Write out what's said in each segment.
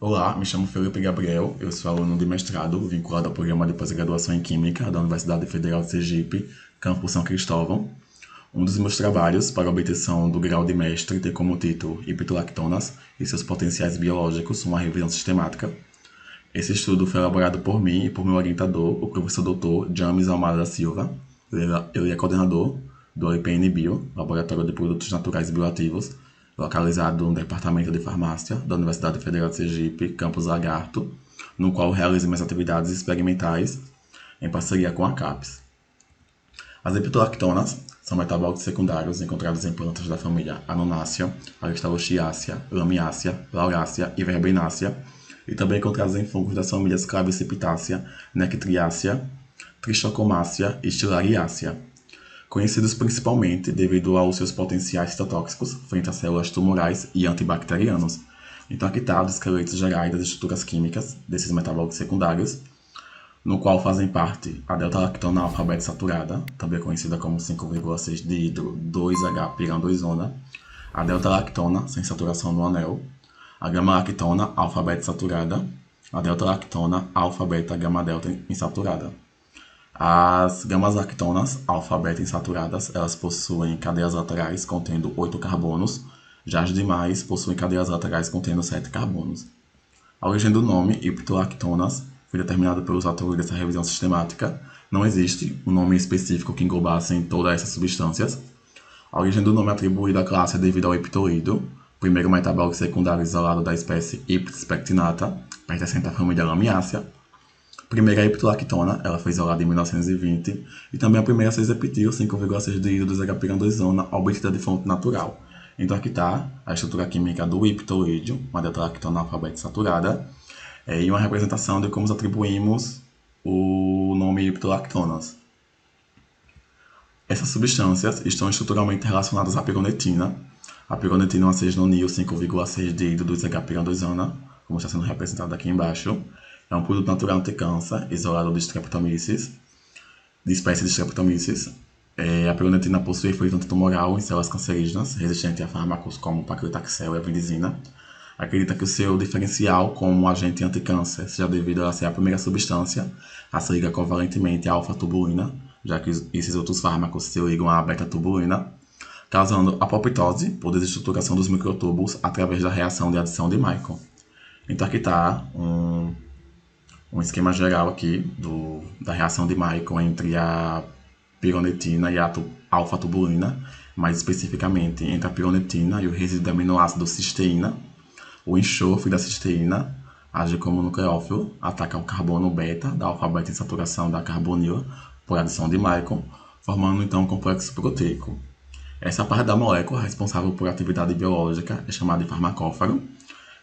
Olá, me chamo Felipe Gabriel, eu sou aluno de mestrado vinculado ao programa de pós-graduação em Química da Universidade Federal de Sergipe, campus São Cristóvão. Um dos meus trabalhos para a obtenção do grau de mestre tem como título Ipitolactonas e seus potenciais biológicos, uma revisão sistemática. Esse estudo foi elaborado por mim e por meu orientador, o professor Dr. James Almada da Silva. Ele é coordenador do LPN Bio, Laboratório de Produtos Naturais e Bioativos, localizado no Departamento de Farmácia da Universidade Federal de Sergipe, campus Lagarto, no qual realizo minhas atividades experimentais em parceria com a CAPES. As epitolactonas são metabólitos secundários encontrados em plantas da família Anonácea, Aristolochiaceae, Lamiácea, Laurácea e Verbenácea, e também encontrados em fungos das famílias Clavicipitácea, Nectriácea, Trichocomácea e Stilariácea, conhecidos principalmente devido aos seus potenciais citotóxicos frente a células tumorais e antibacterianos. Então aqui está os esqueletos gerais das estruturas químicas desses metabólitos secundários, no qual fazem parte a delta-lactona alfa-beta saturada, também conhecida como 5,6 dihidro 2-H-pirandoisona, a delta-lactona sem saturação no anel, a gama-lactona alfa-beta saturada, a delta-lactona alfa-beta-gama-delta insaturada. As gamas-lactonas alfa-beta insaturadas, elas possuem cadeias laterais contendo 8 carbonos, já as demais possuem cadeias laterais contendo 7 carbonos. A origem do nome, ipitolactonas, foi determinado pelos autores dessa revisão sistemática. Não existe um nome específico que englobasse todas essas substâncias. A origem do nome atribuído à classe é devido ao ipitoído, primeiro metabólico secundário isolado da espécie Iptis pectinata, pertencente à família Lamiácea. A primeira ipitolactona, ela foi isolada em 1920, e também a primeira 6-epitil 5,6 dihidro 2-H-pirandoisona, obtida de fonte natural. Então aqui está a estrutura química do ipitoídeo, uma delta-lactona alfa-beta saturada, e uma representação de como atribuímos o nome ipitolactonas. Essas substâncias estão estruturalmente relacionadas à pironetina. A pironetina é uma 6-nonil 5,6 dihidro 2-H-pirandoisona, como está sendo representado aqui embaixo. É um produto natural anticâncer, isolado de Streptomyces, de espécie de Streptomyces. A pironetina possui efeito antitumoral em células cancerígenas, resistente a fármacos como paclitaxel e a virizina. Acredita que o seu diferencial como agente anticâncer seja devido a ser a primeira substância a se ligar covalentemente à alfa-tubulina, já que esses outros fármacos se ligam à beta-tubulina, causando apoptose por desestruturação dos microtúbulos através da reação de adição de Michael. Então aqui está um esquema geral aqui da reação de Michael entre a pironetina e a alfa-tubulina, mais especificamente entre a pironetina e o resíduo de aminoácido cisteína. O enxofre da cisteína age como nucleófilo, ataca o carbono beta da alfa-beta em saturação da carbonila por adição de Michael, formando então um complexo proteico. Essa parte da molécula responsável por atividade biológica é chamada de farmacóforo,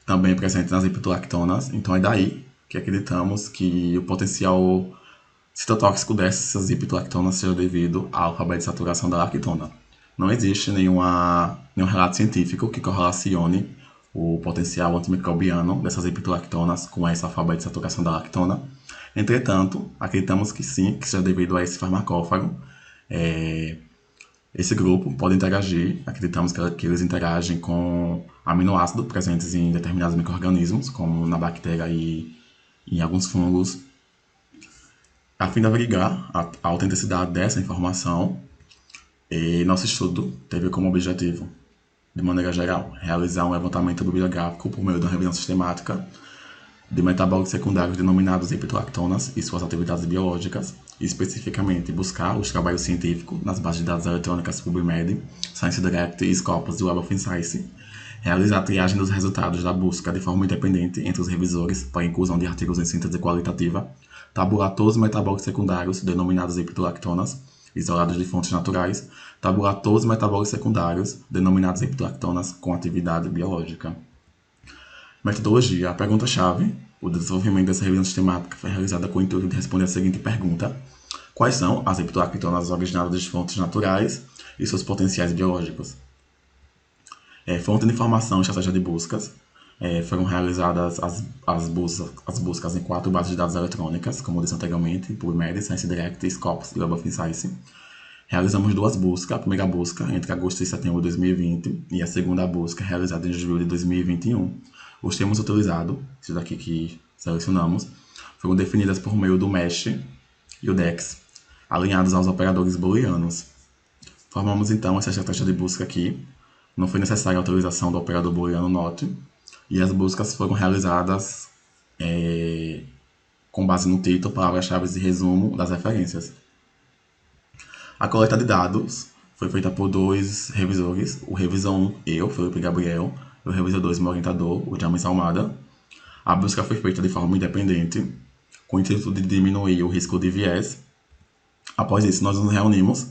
também presente nas ipitolactonas, então é daí que acreditamos que o potencial citotóxico dessas ipitolactonas seja devido à alfa-beta saturação da lactona. Não existe nenhum relato científico que correlacione o potencial antimicrobiano dessas ipitolactonas com essa alfa-beta saturação da lactona. Entretanto, acreditamos que sim, que seja devido a esse farmacófago. Esse grupo pode interagir, acreditamos que eles interagem com aminoácidos presentes em determinados micro-organismos, como na bactéria e em alguns fungos. A fim de averiguar a autenticidade dessa informação, nosso estudo teve como objetivo, de maneira geral, realizar um levantamento bibliográfico por meio de uma revisão sistemática de metabólicos secundários denominados ipitolactonas e suas atividades biológicas, e especificamente buscar os trabalhos científicos nas bases de dados eletrônicas PubMed, ScienceDirect e Scopus do Web of Science, realizar a triagem dos resultados da busca de forma independente entre os revisores para a inclusão de artigos em síntese qualitativa, tabular todos os metabólicos secundários denominados ipitolactonas, isolados de fontes naturais, tabular todos os metabólicos secundários denominados ipitolactonas com atividade biológica. Metodologia. A pergunta-chave, o desenvolvimento dessa revisão sistemática foi realizada com o intuito de responder a seguinte pergunta: quais são as ipitolactonas originadas de fontes naturais e seus potenciais biológicos? Fonte de informação e estratégia de buscas. Foram realizadas as buscas em 4 bases de dados eletrônicas, como eu disse anteriormente, PubMed, ScienceDirect, Scopus e Web of Science. Realizamos 2 buscas, a primeira busca entre agosto e setembro de 2020 e a segunda busca realizada em julho de 2021. Os termos utilizados, esses daqui que selecionamos, foram definidas por meio do MESH e o DEX, alinhados aos operadores booleanos. Formamos então essa estratégia de busca aqui. Não foi necessária a utilização do operador booleano NOT, e as buscas foram realizadas com base no título, palavras-chave e resumo das referências. A coleta de dados foi feita por dois revisores, o revisor 1, eu, Felipe Gabriel, e o revisor 2, meu orientador, o James Almada. A busca foi feita de forma independente, com o intuito de diminuir o risco de viés. Após isso, nós nos reunimos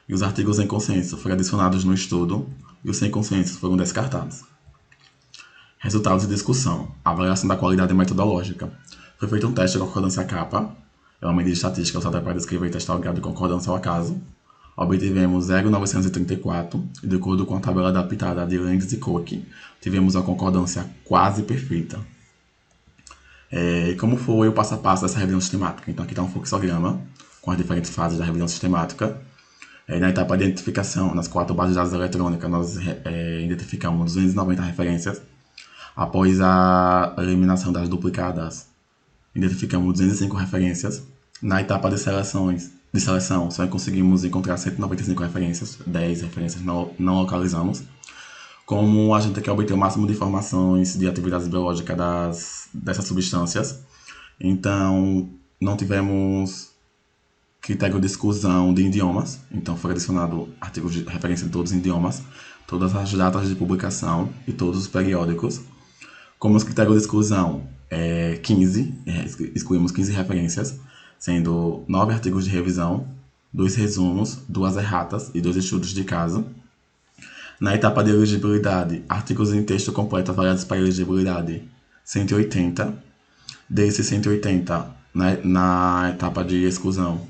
e os artigos em consenso foram adicionados no estudo e os sem consenso foram descartados. Resultados de discussão. Avaliação da qualidade metodológica. Foi feito um teste de concordância capa, é uma medida estatística usada para descrever e testar o grau de concordância ao acaso. Obtivemos 0,934 e, de acordo com a tabela adaptada de Lenz e Koch, tivemos a concordância quase perfeita. Como foi o passo a passo dessa revisão sistemática? Então, aqui está um fluxograma com as diferentes fases da revisão sistemática. Na etapa de identificação, nas 4 bases de dados eletrônicas, nós identificamos 290 referências. Após a eliminação das duplicadas, identificamos 205 referências. Na etapa de seleção, só conseguimos encontrar 195 referências, 10 referências não localizamos. Como a gente quer obter o máximo de informações de atividades biológicas dessas substâncias, então não tivemos critério de exclusão de idiomas, então foi adicionado artigos de referência em todos os idiomas, todas as datas de publicação e todos os periódicos. Como os critérios de exclusão, 15, excluímos 15 referências, sendo 9 artigos de revisão, 2 resumos, 2 erratas e 2 estudos de caso. Na etapa de elegibilidade, artigos em texto completo avaliados para elegibilidade, 180. Desses 180, na etapa de exclusão,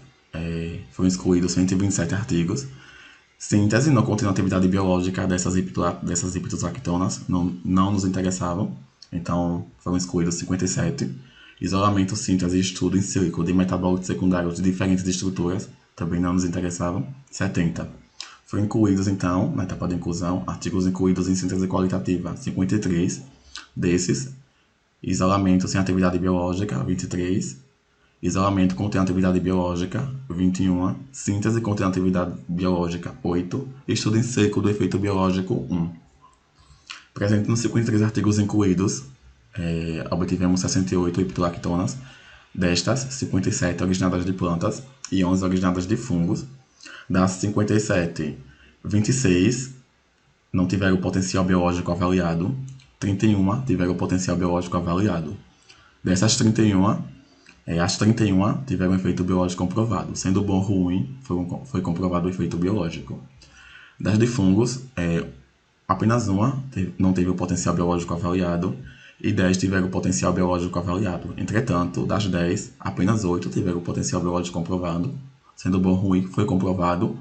foram excluídos 127 artigos. Síntese não contendo atividade biológica dessas ipitolactonas, não nos interessavam, então foram excluídos 57. Isolamento, síntese e estudo em sílico de metabólitos secundários de diferentes estruturas, também não nos interessavam, 70. Foram incluídos, então, na etapa de inclusão, artigos incluídos em síntese qualitativa, 53. Desses, isolamento sem atividade biológica, 23. Isolamento contém atividade biológica, 21. Síntese contém atividade biológica, 8. Estudo em seco do efeito biológico, 1. Presente nos 53 artigos incluídos, obtivemos 68 ipitolactonas. Destas, 57 originadas de plantas e 11 originadas de fungos. Das 57, 26 não tiveram potencial biológico avaliado, 31 tiveram potencial biológico avaliado. Dessas 31, as 31 tiveram efeito biológico comprovado, sendo bom ou ruim, foi comprovado o efeito biológico. Das de fungos, apenas uma não teve o potencial biológico avaliado e 10 tiveram o potencial biológico avaliado. Entretanto, das 10, apenas 8 tiveram o potencial biológico comprovado, sendo bom ou ruim, foi comprovado,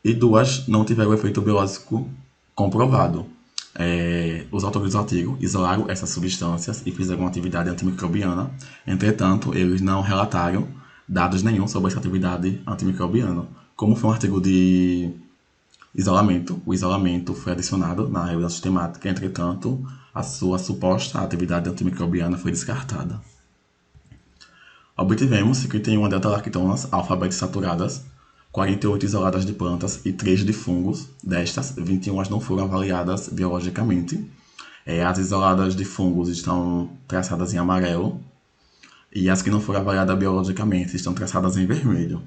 e 2 não tiveram o efeito biológico comprovado. Os autores do artigo isolaram essas substâncias e fizeram uma atividade antimicrobiana, entretanto, eles não relataram dados nenhum sobre essa atividade antimicrobiana. Como foi um artigo de isolamento, o isolamento foi adicionado na revisão sistemática, entretanto, a sua suposta atividade antimicrobiana foi descartada. Obtivemos 51 delta-lactonas alfa-beta saturadas, 48 isoladas de plantas e 3 de fungos. Destas, 21 não foram avaliadas biologicamente. As isoladas de fungos estão traçadas em amarelo e as que não foram avaliadas biologicamente estão traçadas em vermelho.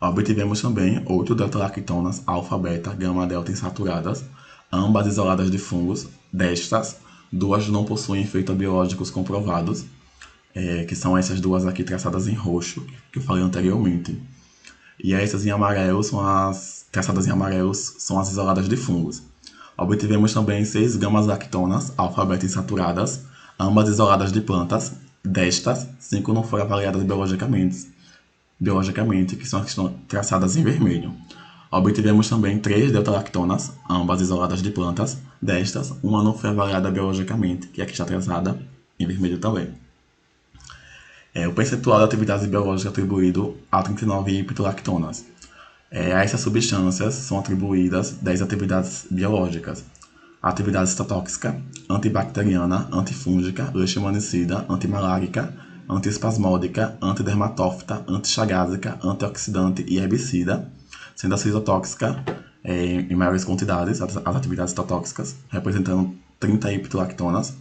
Obtivemos também 8 delta-lactonas alfa-beta gama-delta insaturadas, ambas isoladas de fungos. Destas, 2 não possuem efeitos biológicos comprovados, que são essas 2 aqui traçadas em roxo, que eu falei anteriormente. E essas em amarelo traçadas em amarelo são as isoladas de fungos. Obtivemos também 6 gamas-lactonas alfa-beta insaturadas, ambas isoladas de plantas. Destas, 5 não foram avaliadas biologicamente, que são as que estão traçadas em vermelho. Obtivemos também 3 delta-lactonas, ambas isoladas de plantas. Destas, uma não foi avaliada biologicamente, que aqui está traçada em vermelho também. O percentual de atividade biológica atribuído a 39 ipitolactonas. A essas substâncias são atribuídas 10 atividades biológicas. atividade citotóxica, antibacteriana, antifúngica, leishmanicida, antimalárica, antiespasmódica, antidermatófita, antichagásica, antioxidante e herbicida, sendo a citotóxica em maiores quantidades, as atividades citotóxicas, representando 30 iptolactonas,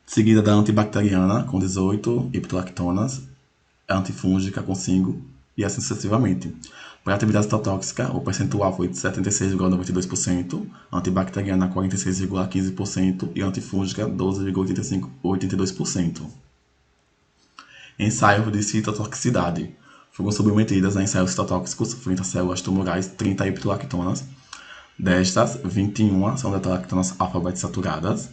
seguida da antibacteriana, com 18 iptolactonas, antifúngica com 5, e assim sucessivamente. Para a atividade citotóxica, o percentual foi de 76,92%, antibacteriana 46,15% e antifúngica 12,82%. Ensaio de citotoxicidade. Foram submetidas a ensaios citotóxicos frente a células tumorais 30 iptolactonas. Destas, 21 são delta-lactonas alfa-beta saturadas.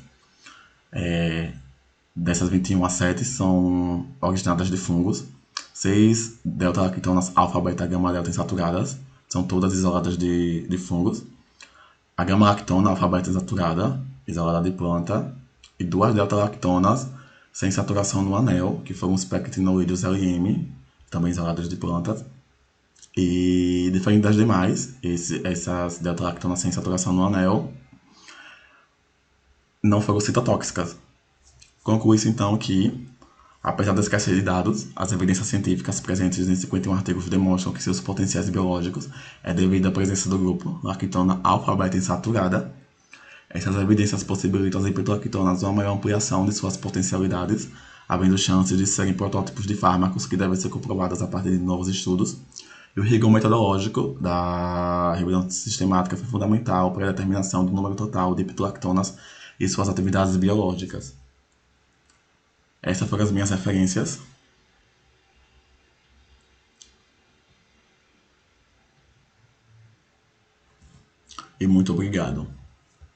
Dessas 21, 7 são originadas de fungos. 6 delta-lactonas alfa-beta gama-delta insaturadas, são todas isoladas de fungos. A gama-lactona alfa-beta insaturada, isolada de planta. E 2 delta-lactonas sem saturação no anel, que foram os pectinoídeos LM, também isoladas de plantas. E diferente das demais, essas delta-lactonas sem saturação no anel não foram citotóxicas. Conclui-se então que, apesar da escassez de dados, as evidências científicas presentes em 51 artigos demonstram que seus potenciais biológicos é devido à presença do grupo lactona alfa-beta insaturada. Essas evidências possibilitam as hipotolactonas uma maior ampliação de suas potencialidades, havendo chances de serem protótipos de fármacos que devem ser comprovadas a partir de novos estudos. E o rigor metodológico da revisão sistemática foi fundamental para a determinação do número total de hipotolactonas e suas atividades biológicas. Essas foram as minhas referências. E muito obrigado.